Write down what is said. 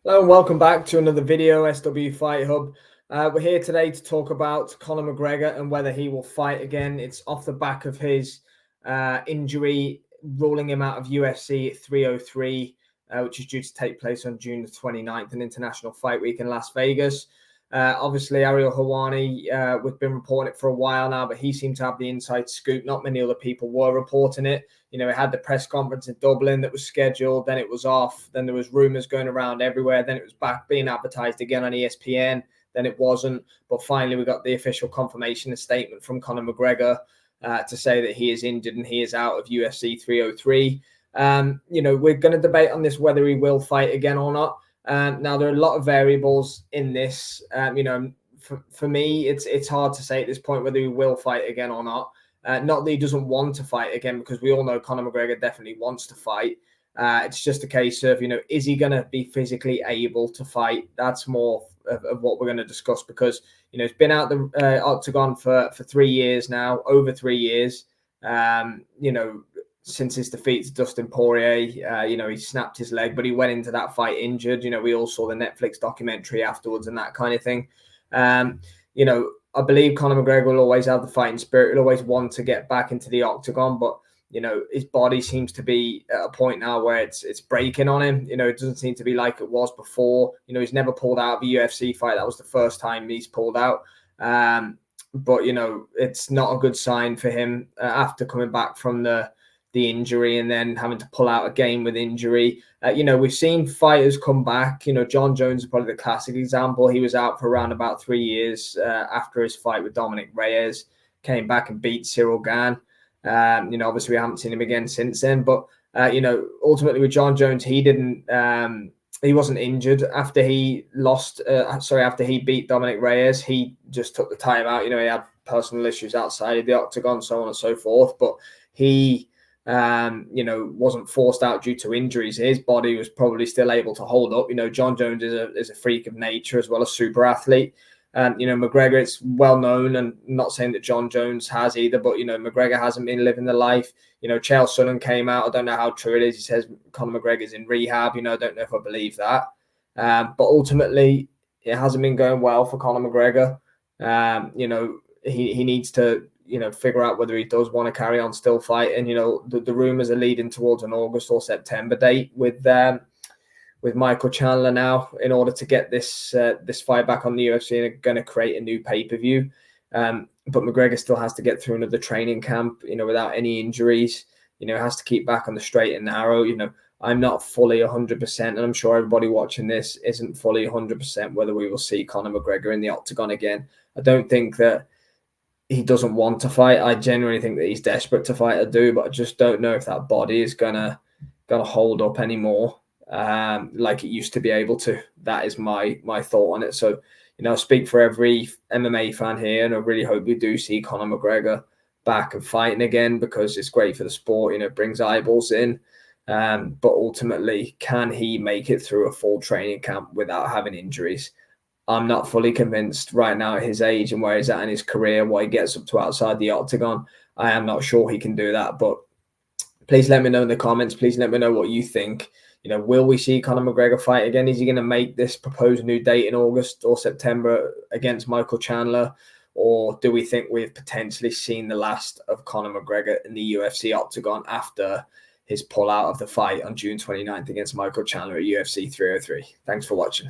Hello and welcome back to another video, SW Fight Hub. We're here today to talk about Conor McGregor and whether he will fight again. It's off the back of his injury, ruling him out of UFC 303, which is due to take place on June the 29th, an International Fight Week in Las Vegas. Obviously, Ariel Helwani, we've been reporting it for a while now, but he seemed to have the inside scoop. Not many other people were reporting it. You know, we had the press conference in Dublin that was scheduled, then it was off, then there was rumors going around everywhere, then it was back being advertised again on ESPN, then it wasn't. But finally, we got the official confirmation and statement from Conor McGregor to say that he is injured and he is out of UFC 303. You know, we're going to debate on this whether he will fight again or not. Now, there are a lot of variables in this. You know, for me, it's hard to say at this point whether he will fight again or not. Not that he doesn't want to fight again, because we all know Conor McGregor definitely wants to fight. It's just a case of, you know, is he going to be physically able to fight? That's more of what we're going to discuss, because, you know, he's been out the octagon for 3 years now, over 3 years. You know, since his defeat to Dustin Poirier, you know, he snapped his leg, but he went into that fight injured. You know, we all saw the Netflix documentary afterwards and that kind of thing. You know, I believe Conor McGregor will always have the fighting spirit. He'll always want to get back into the octagon, but, you know, his body seems to be at a point now where it's breaking on him. You know, it doesn't seem to be like it was before. You know, he's never pulled out of a UFC fight. That was the first time he's pulled out. But, you know, it's not a good sign for him after coming back from the injury and then having to pull out a game with injury. You know, we've seen fighters come back. You know, John Jones is probably the classic example. He was out for around about 3 years after his fight with Dominic Reyes, came back and beat Cyril Gane. You know, obviously we haven't seen him again since then, but you know, ultimately with John Jones, he wasn't injured after he after he beat Dominic Reyes. He just took the time out. You know, he had personal issues outside of the octagon, so on and so forth, but he you know, wasn't forced out due to injuries. His body was probably still able to hold up. You know, John Jones is a freak of nature as well as super athlete. You know, McGregor, it's well known, and I'm not saying that John Jones has either, but, you know, McGregor hasn't been living the life. You know, Chael Sonnen came out. I don't know how true it is. He says Conor McGregor's in rehab. You know, I don't know if I believe that. But ultimately, it hasn't been going well for Conor McGregor. You know, he needs to, you know, figure out whether he does want to carry on still fighting. You know, the rumors are leading towards an August or September date with Michael Chandler now, in order to get this fight back on the UFC, and are going to create a new pay-per-view. But McGregor still has to get through another training camp, you know, without any injuries. You know, has to keep back on the straight and narrow. You know, I'm not fully 100%, and I'm sure everybody watching this isn't fully 100% whether we will see Conor McGregor in the octagon again. I don't think that he doesn't want to fight. I genuinely think that he's desperate to fight. I do, but I just don't know if that body is gonna hold up anymore, like it used to be able to. That is my thought on it. So, you know, I speak for every MMA fan here, and I really hope we do see Conor McGregor back and fighting again, because it's great for the sport. You know, it brings eyeballs in. But ultimately, can he make it through a full training camp without having injuries? I'm not fully convinced right now at his age and where he's at in his career, what he gets up to outside the octagon. I am not sure he can do that, but please let me know in the comments. Please let me know what you think. You know, will we see Conor McGregor fight again? Is he going to make this proposed new date in August or September against Michael Chandler? Or do we think we've potentially seen the last of Conor McGregor in the UFC octagon after his pull out of the fight on June 29th against Michael Chandler at UFC 303? Thanks for watching.